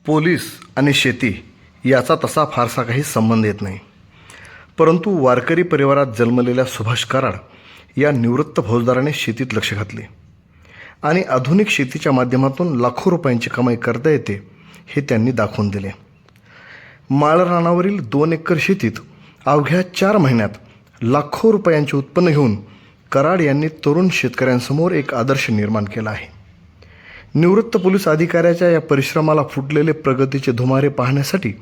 Police आणि शेती याचा तसा फारसा काही संबंध येत नाही. परंतु वारकरी परिवारात जन्मलेल्या सुभाष कराड या निवृत्त फौजदाराने शेतीत लक्ष घातले आणि आधुनिक शेतीच्या माध्यमातून लाखो रुपयांची कमाई करता येते हे त्यांनी दाखवून दिले. माळरानावरील 2 एकर शेतीत अवघ्या 4 महिन्यात लाखो रुपयांचे उत्पन्न घेऊन कराड यांनी तरुण शेतकऱ्यांसमोर एक आदर्श निर्माण केला आहे. निवृत्त पोलीस अधिकाऱ्याच्या या परिश्रमाला फुटलेले प्रगतीचे धुमारे पाहण्यासाठी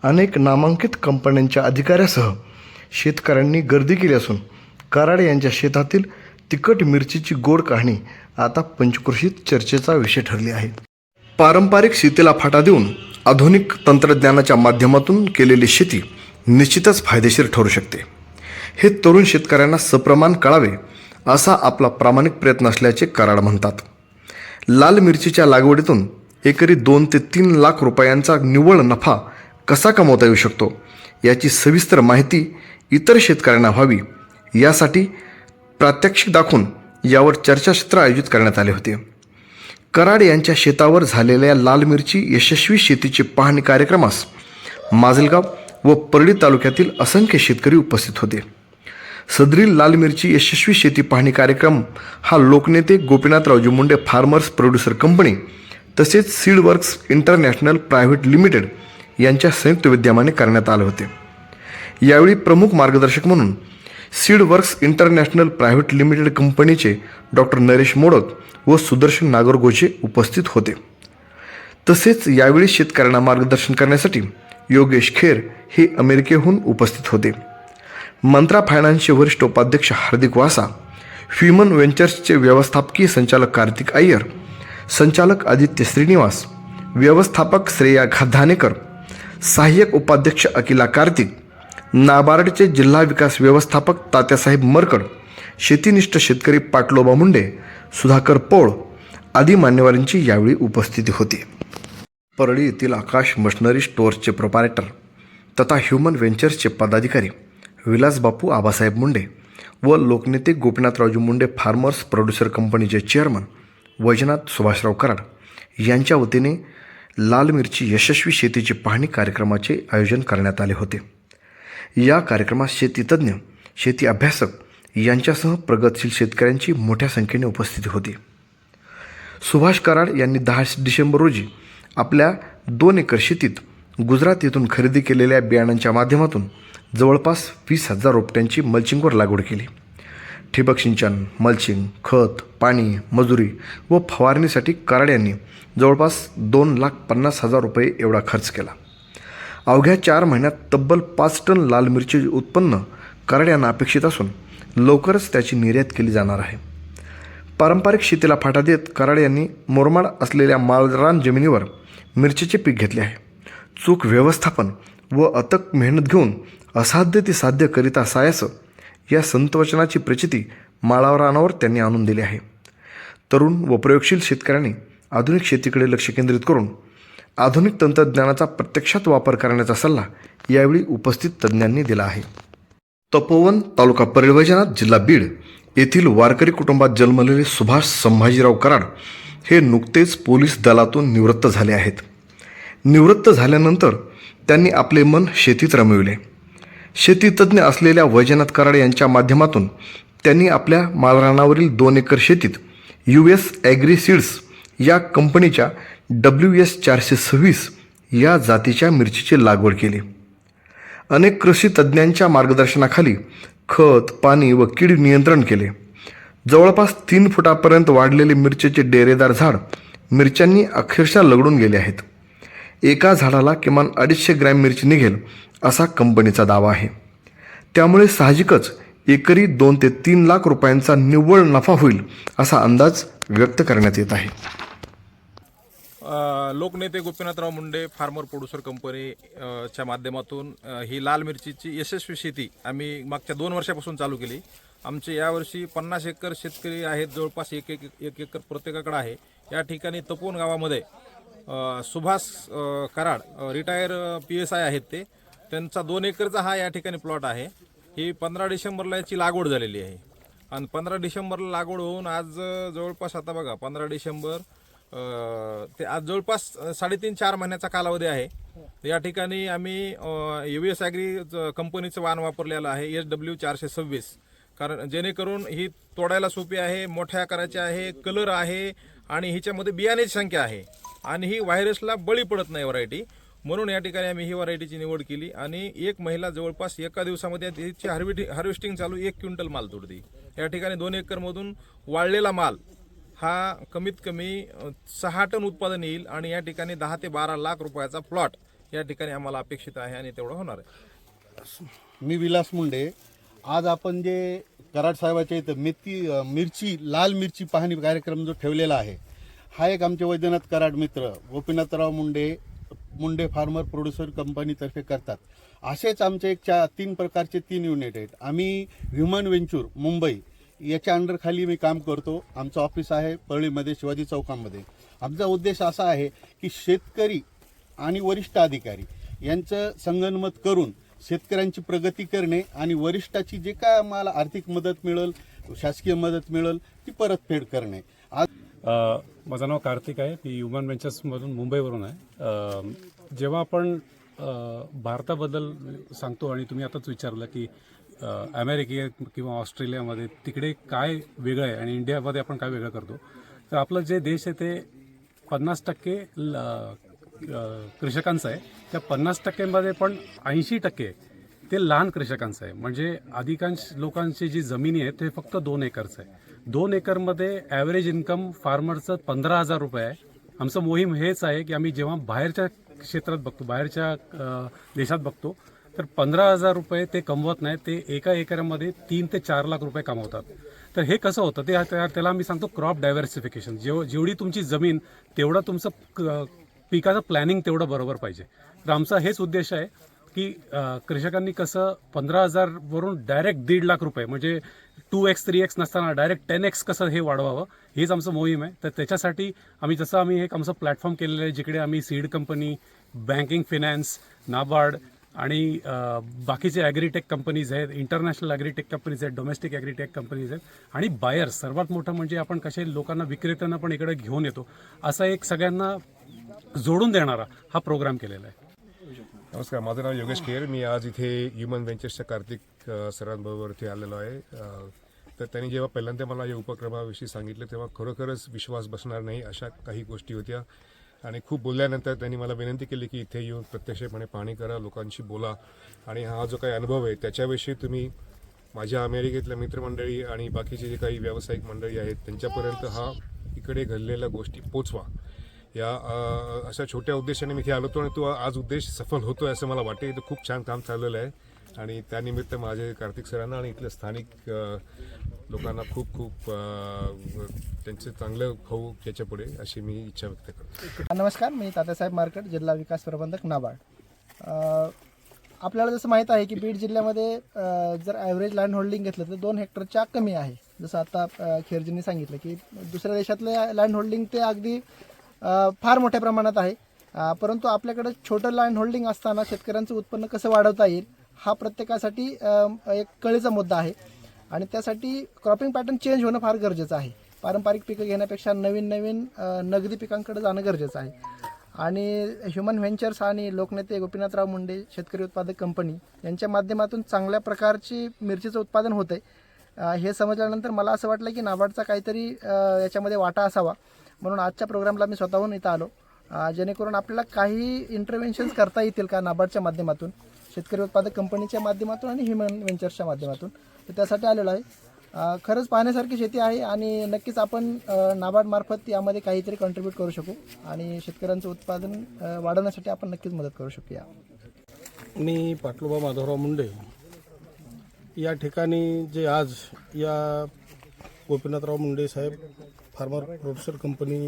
अनेक नामांकित कंपन्यांच्या अधिकाऱ्यासह शेतकऱ्यांनी गर्दी केली असून कराड यांच्या शेतातील तिखट मिरचीची गोड कहाणी आता पंचक्रोशीत चर्चेचा विषय ठरली आहे. पारंपरिक शेतीला फाटा देऊन आधुनिक तंत्रज्ञानाच्या माध्यमातून केलेली शेती निश्चितच फायदेशीर ठरू शकते. हे तरुण शेतकऱ्यांना सप्रमाण कळावे असा आपला प्रामाणिक प्रयत्न असल्याचे कराड म्हणतात. लाल मिरचीच्या लागवडीतून एकरी 2 ते 3 लाख रुपयांचा निव्वळ नफा कसा कमवता येऊ शकतो याची सविस्तर माहिती इतर शेतकऱ्यांना व्हावी यासाठी प्रात्यक्षिक दाखवून यावर चर्चासत्र आयोजित करण्यात आले होते. कराड यांच्या शेतावर झालेल्या लाल मिरची यशस्वी शेतीची पाहणी कार्यक्रमास माजलगाव व परळी तालुक्यातील असंख्य शेतकरी उपस्थित होते. सदरील लाल मिरची यशस्वी शेती पाहणी कार्यक्रम हा लोकनेते गोपीनाथरावजी मुंडे फार्मर्स प्रोड्युसर कंपनी तसेच seed works international private limited यांच्या संयुक्त विद्यमाने करण्यात आले होते. यावेळी प्रमुख मार्गदर्शक म्हणून seed works international private limited कंपनीचे डॉक्टर नरेश मोडक व सुदर्शन नागरगोजे उपस्थित होते. तसेच यावेळी शेतकऱ्यांना मार्गदर्शन करण्यासाठी योगेश खेर हे अमेरिकेहून उपस्थित होते. मंत्रा फायनान्सचे वरिष्ठ उपाध्यक्ष हार्दिक वासा, ह्युमन व्हेंचर्सचे व्यवस्थापकीय संचालक कार्तिक अय्यर, संचालक आदित्य श्रीनिवास, व्यवस्थापक श्रेया घाधानेकर, सहाय्यक उपाध्यक्ष अकिला कार्तिक, नाबार्डचे जिल्हा विकास व्यवस्थापक तात्यासाहेब मरकड, शेतीनिष्ठ शेतकरी पाटलोबा मुंडे, सुधाकर पोळ आदी मान्यवरांची यावेळी उपस्थिती होती. परळी येथील आकाश मशनरी स्टोअर्सचे प्रोप्रायटर तथा ह्युमन व्हेंचर्सचे पदाधिकारी विलासबापू आबासाहेब मुंडे व लोकनेते गोपीनाथरावजी मुंडे फार्मर्स प्रोड्युसर कंपनीचे चेअरमन वैजनाथ सुभाषराव कराड यांच्या वतीने लाल मिरची यशस्वी शेतीची पाहणी कार्यक्रमाचे आयोजन करण्यात आले होते. या कार्यक्रमात शेतीतज्ञ, शेती अभ्यासक यांच्यासह प्रगतशील शेतकऱ्यांची मोठ्या संख्येने उपस्थिती होती. सुभाष कराड यांनी 10 डिसेंबर रोजी आपल्या 2 एकर शेतीत गुजरात येथून खरेदी केलेल्या बियाणांच्या माध्यमातून जवळपास 20,000 रोपट्यांची मल्चिंगवर लागवड केली. ठिबक सिंचन, मल्चिंग, खत, पाणी, मजुरी व फवारणीसाठी कराड यांनी जवळपास 2,50,000 रुपये एवढा खर्च केला. अवघ्या 4 महिन्यात तब्बल 5 टन लाल मिरची उत्पन्न कराड यांना अपेक्षित असून लवकरच त्याची निर्यात केली जाणार आहे. पारंपरिक शेतीला फाटा देत कराड यांनी मुरमाड असलेल्या माळरान जमिनीवर मिरचीचे पीक घेतले आहे. चूक व्यवस्थापन व अथक मेहनत घेऊन असाध्य ते साध्य करिता सायास या संतवचनाची प्रचिती माळरानावर त्यांनी आणून दिली आहे. तरुण व प्रयोगशील शेतकऱ्यांनी आधुनिक शेतीकडे लक्ष केंद्रित करून आधुनिक तंत्रज्ञानाचा प्रत्यक्षात वापर करण्याचा सल्ला यावेळी उपस्थित तज्ज्ञांनी दिला आहे. तपोवन, तालुका परळी वैजनाथ, जिल्हा बीड येथील वारकरी कुटुंबात जन्मलेले सुभाष संभाजीराव कराड हे नुकतेच पोलीस दलातून निवृत्त झाले आहेत. निवृत्त झाल्यानंतर त्यांनी आपले मन शेतीत रमविले. शेतीतज्ञ असलेल्या वैजनाथ कराड यांच्या माध्यमातून त्यांनी आपल्या माळरानावरील 2 एकर शेतीत US ॲग्री सीड्स या कंपनीच्या WS 426 या जातीच्या मिरचीची लागवड केली. अनेक कृषी तज्ज्ञांच्या मार्गदर्शनाखाली खत, पाणी व कीड नियंत्रण केले. जवळपास 3 फुटापर्यंत वाढलेले मिरचीचे डेरेदार झाड मिरच्यांनी अक्षरशः लगडून गेले आहेत. एका झाडाला किमान 250 ग्रॅम मिरची निघेल असा कंपनीचा दावा आहे. त्यामुळे साहजिकच एकरी 2 ते 3 लाख रुपयांचा निव्वळ नफा होईल असा अंदाज व्यक्त करण्यात येत आहे. लोकनेते Gopinathrao Munde farmer producer company च्या माध्यमातून ही लाल मिरचीची यशस्वी शेती आम्ही मागच्या 2 वर्षापासून चालू केली. आमचे यावर्षी 50 एकर शेतकरी आहेत, जवळपास एक एकर प्रत्येकाकडे आहे. या ठिकाणी तपोवन गावामध्ये सुभाष कराड रिटायर PSI आहेत. त्यांचा 2 एकरचा हा या ठिकाणी प्लॉट आहे. ही 15 डिसेंबरला याची लागवड झालेली आहे आणि 15 डिसेंबरला लागवड होऊन आज जवळपास आता बघा 15 डिसेंबर ते आज जवळपास 3.5-4 महिन्याचा कालावधी आहे. या ठिकाणी आम्ही US ॲग्री कंपनीचं वाहन वापरलेलं आहे SW 426, कारण जेणेकरून ही तोडायला सोपी आहे, मोठ्या आकाराची आहे, कलर आहे आणि हिच्यामध्ये बियाण्याची संख्या आहे आणि ही व्हायरसला बळी पडत नाही व्हरायटी. म्हणून या ठिकाणी आम्ही ही व्हरायटीची निवड केली आणि एक महिला जवळपास एका दिवसामध्ये तिची हार्वेस्टिंग चालू 1 क्विंटल माल तोडते. या ठिकाणी 2 एकरमधून वाळलेला माल हा कमीत कमी 6 टन उत्पादन येईल आणि या ठिकाणी 10 ते 12 लाख रुपयाचा प्लॉट या ठिकाणी आम्हाला अपेक्षित आहे आणि तेवढं होणार आहे. मी विलास मुंडे. आज आपण जे कराड साहेबाच्या इथं मिरची लाल मिरची पाहणी कार्यक्रम जो ठेवलेला आहे, हा एक आमचे वैद्यनाथ कराड मित्र गोपीनाथराव मुंडे फार्मर प्रोड्युसर कंपनीतर्फे करतात. असेच आमचे 3 प्रकारचे 3 युनिट आहेत. आम्ही ह्युमन व्हेंचर मुंबई याच्या अंडरखाली मी काम करतो. आमचं ऑफिस आहे परळीमध्ये शिवाजी चौकामध्ये. आमचा उद्देश असा आहे की शेतकरी आणि वरिष्ठ अधिकारी यांचं संगनमत करून शेतकऱ्यांची प्रगती करणे आणि वरिष्ठाची जे काय आम्हाला आर्थिक मदत मिळेल, शासकीय मदत मिळेल ती परतफेड करणे. आज माझं नाव कार्तिक आहे. मी ह्युमन व्हेंचर्समधून मुंबईवरून आहे. जेव्हा आपण भारताबद्दल सांगतो आणि तुम्ही आताच विचारलं की अमेरिकेत किंवा ऑस्ट्रेलियामध्ये तिकडे काय वेगळं आहे आणि इंडियामध्ये आपण काय वेगळं करतो, तर आपलं जे देश आहे ते 50% कृषकांचं आहे. त्या 50%मध्ये पण 80% ते लहान कृषकांचं आहे. म्हणजे अधिकांश लोकांची जी जमिनी आहे ते फक्त 2 एकरचं आहे. 2 एकरमध्ये ॲव्हरेज इन्कम फार्मरचं 15,000 रुपये आहे. आमचं मोहीम हेच आहे की आम्ही जेव्हा बाहेरच्या क्षेत्रात बघतो, बाहेरच्या देशात बघतो, तर 15,000 रुपये ते कमवत नाही, ते एका एकरामध्ये 3 ते 4 लाख रुपये कमवतात. तर हे कसं होतं ते त्याला आम्ही सांगतो क्रॉप डायव्हर्सिफिकेशन. जेवढी तुमची जमीन तेवढं तुमचं पिकाचं प्लॅनिंग तेवढं बरोबर पाहिजे. तर आमचा हेच उद्देश आहे की कृषकांनी कसं 15,000 वरून डायरेक्ट 1.5 लाख रुपये म्हणजे 2x 3x नसताना डायरेक्ट 10x कसं हे वाढवावं, हेच आमचं मोहीम आहे. तर त्याच्यासाठी आम्ही एक आमचं प्लॅटफॉर्म केलेलं आहे जिकडे आम्ही seed company, banking, finance, NABARD आणि बाकीचे ॲग्रीटेक कंपनीज आहेत, इंटरनॅशनल ॲग्रीटेक कंपनीज आहेत, डोमेस्टिक ॲग्रीटेक कंपनीज आहेत आणि बायर्स. सर्वात मोठं म्हणजे आपण कसे लोकांना विक्रेत्यांना पण इकडे घेऊन येतो, असा एक सगळ्यांना जोडून देणारा हा प्रोग्राम केलेला आहे. नमस्कार, माझं नाव योगेश केर. मी आज इथे ह्युमन व्हेंचर्सच्या कार्तिक सरांबरोबर इथे आलेलो आहे. तर त्यांनी जेव्हा पहिल्यांदा मला या उपक्रमाविषयी सांगितलं तेव्हा खरोखरच विश्वास बसणार नाही अशा काही गोष्टी होत्या आणि खूप बोलल्यानंतर त्यांनी मला विनंती केली की इथे येऊन प्रत्यक्षपणे पाहणी करा, लोकांशी बोला आणि हा जो काही अनुभव आहे त्याच्याविषयी तुम्ही माझ्या अमेरिकेतल्या मित्रमंडळी आणि बाकीचे जे काही व्यावसायिक मंडळी आहेत त्यांच्यापर्यंत हा इकडे घडलेल्या गोष्टी पोचवा. या अशा छोट्या उद्देशाने मी इथे आलो होतो आणि तो आज उद्देश सफल होतो आहे असं मला वाटते. इथं खूप छान काम चाललेलं आहे आणि त्यानिमित्त माझे कार्तिक सरांना आणि इथल्या स्थानिक लोकांना खूप खूप त्यांचं चांगलं होऊ याच्या पुढे अशी मी इच्छा व्यक्त करतो. नमस्कार, मी तात्यासाहेब मार्केट, जिल्हा विकास प्रबंधक, नाबार्ड. आपल्याला जसं माहीत आहे की बीड जिल्ह्यामध्ये जर ॲव्हरेज लँड होल्डिंग घेतलं तर 2 हेक्टरच्या कमी आहे. जसं आता खेरजींनी सांगितलं की दुसऱ्या देशातले लँड होल्डिंग ते अगदी फार मोठ्या प्रमाणात आहे. परंतु आपल्याकडे छोटं लँड होल्डिंग असताना शेतकऱ्यांचं उत्पन्न कसं वाढवता येईल हा प्रत्येकासाठी एक कळीचा मुद्दा आहे आणि त्यासाठी क्रॉपिंग पॅटर्न चेंज होणं फार गरजेचं आहे. पारंपरिक पिकं घेण्यापेक्षा नवीन नगदी पिकांकडे जाणं गरजेचं आहे. आणि ह्युमन व्हेंचर्स आणि लोकनेते गोपीनाथराव मुंडे शेतकरी उत्पादक कंपनी यांच्या माध्यमातून चांगल्या प्रकारची मिरचीचं उत्पादन होतं आहे. हे समजल्यानंतर मला असं वाटलं की नाबार्डचा काहीतरी याच्यामध्ये वाटा असावा, म्हणून आजच्या प्रोग्रामला मी स्वतःहून इथं आलो जेणेकरून आपल्याला काही इंटरव्हेन्शन्स करता येतील का नाबार्डच्या माध्यमातून, शेतकरी उत्पादक कंपनीच्या माध्यमातून आणि ह्युमन व्हेंचर्सच्या माध्यमातून. तर त्यासाठी आलेलो आहे. खरंच पाहण्यासारखी शेती आहे आणि नक्कीच आपण नाबार्डमार्फत यामध्ये काहीतरी कॉन्ट्रीब्यूट करू शकू आणि शेतकऱ्यांचं उत्पादन वाढवण्यासाठी आपण नक्कीच मदत करू शकूया. मी पाटलोबा माधवराव मुंडे या ठिकाणी जे आज या गोपीनाथराव मुंडे साहेब फार्मर प्रोड्युसर कंपनी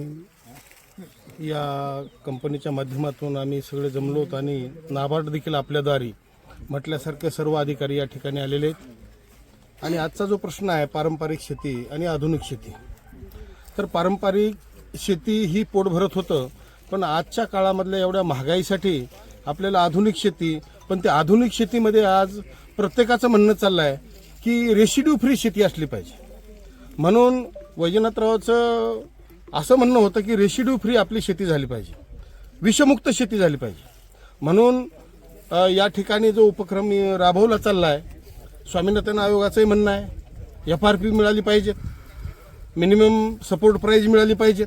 या कंपनीच्या माध्यमातून आम्ही सगळे जमलो होतो आणि नाबार्ड देखील आपल्या दारी म्हटल्यासारखे सर्व अधिकारी या ठिकाणी आलेले आहेत. आणि आजचा जो प्रश्न आहे पारंपरिक शेती आणि आधुनिक शेती, तर पारंपरिक शेती ही पोट भरत होतं, पण आजच्या काळामधल्या एवढ्या महागाईसाठी आपल्याला आधुनिक शेती, पण त्या आधुनिक शेतीमध्ये आज प्रत्येकाचं म्हणणं चाललं आहे की रेसिड्यू फ्री शेती असली पाहिजे. म्हणून वैजनाथरावाचं असं म्हणणं होतं की रेसिड्यू फ्री आपली शेती झाली पाहिजे, विषमुक्त शेती झाली पाहिजे. म्हणून या ठिकाणी जो उपक्रम राबवला चालला आहे, स्वामीनाथन आयोगाचंही म्हणणं आहे FRP मिळाली पाहिजे, मिनिमम सपोर्ट प्राईज मिळाली पाहिजे.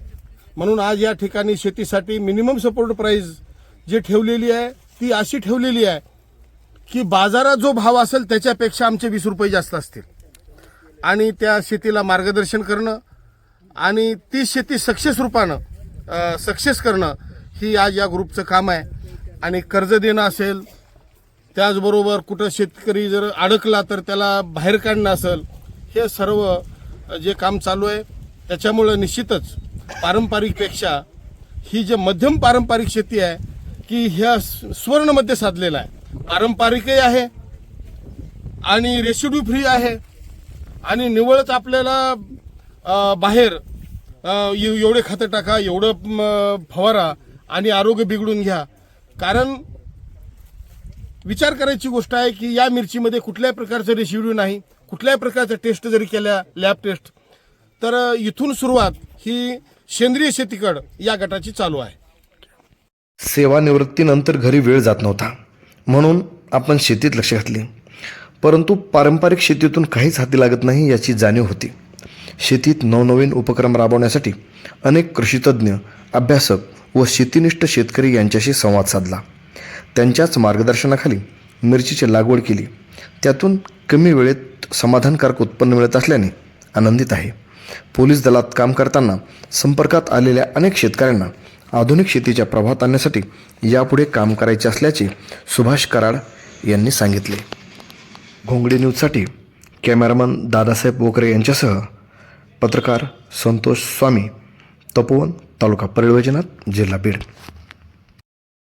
म्हणून आज या ठिकाणी शेतीसाठी मिनिमम सपोर्ट प्राईज जी ठेवलेली आहे ती अशी ठेवलेली आहे की बाजारात जो भाव असेल त्याच्यापेक्षा आमचे 20 रुपये जास्त असतील, आणि त्या शेतीला मार्गदर्शन करणं आणि ती शेती सक्सेस करणं ही आज या ग्रुपचं काम आहे. आणि कर्ज देणं असेल, त्याचबरोबर कुठं शेतकरी जर अडकला तर त्याला बाहेर काढणं असेल, हे सर्व जे काम चालू आहे. त्याच्यामुळं निश्चितच पारंपरिकपेक्षा ही जे मध्यम पारंपरिक शेती आहे की ह्या सुवर्णमध्ये साधलेला आहे. पारंपरिकही आहे आणि रेसिड्यू फ्री आहे, आणि निवळच आपल्याला बाहेर एवढे खतं टाका, एवढं फवारा आणि आरोग्य बिघडून घ्या. कारण विचार करायची गोष्ट आहे की या मिरचीमध्ये कुठल्याही प्रकारचं रेसिड्यू नाही, कुठल्याही प्रकारचं टेस्ट जरी केल्या लॅब टेस्ट, तर इथून सुरुवात ही सेंद्रिय शेतीकडं या गटाची चालू आहे. सेवानिवृत्तीनंतर घरी वेळ जात नव्हता, म्हणून आपण शेतीत लक्ष घातले. परंतु पारंपरिक शेतीतून काहीच हाती लागत नाही याची जाणीव होती. शेतीत नवनवीन उपक्रम राबवण्यासाठी अनेक कृषीतज्ञ, अभ्यासक व शेतीनिष्ठ शेतकरी यांच्याशी संवाद साधला. त्यांच्याच मार्गदर्शनाखाली मिरचीची लागवड केली. त्यातून कमी वेळेत समाधानकारक उत्पन्न मिळत असल्याने आनंदित आहे. पोलीस दलात काम करताना संपर्कात आलेल्या अनेक शेतकऱ्यांना आधुनिक शेतीच्या प्रभावात आणण्यासाठी यापुढे काम करायचे असल्याचे सुभाष कराड यांनी सांगितले. घोंगडी न्यूजसाठी कॅमेरामन दादासाहेब बोकरे यांच्यासह पत्रकार संतोष स्वामी, तपोवन, तालुका परळी वैजनाथ, जिल्हा बीड.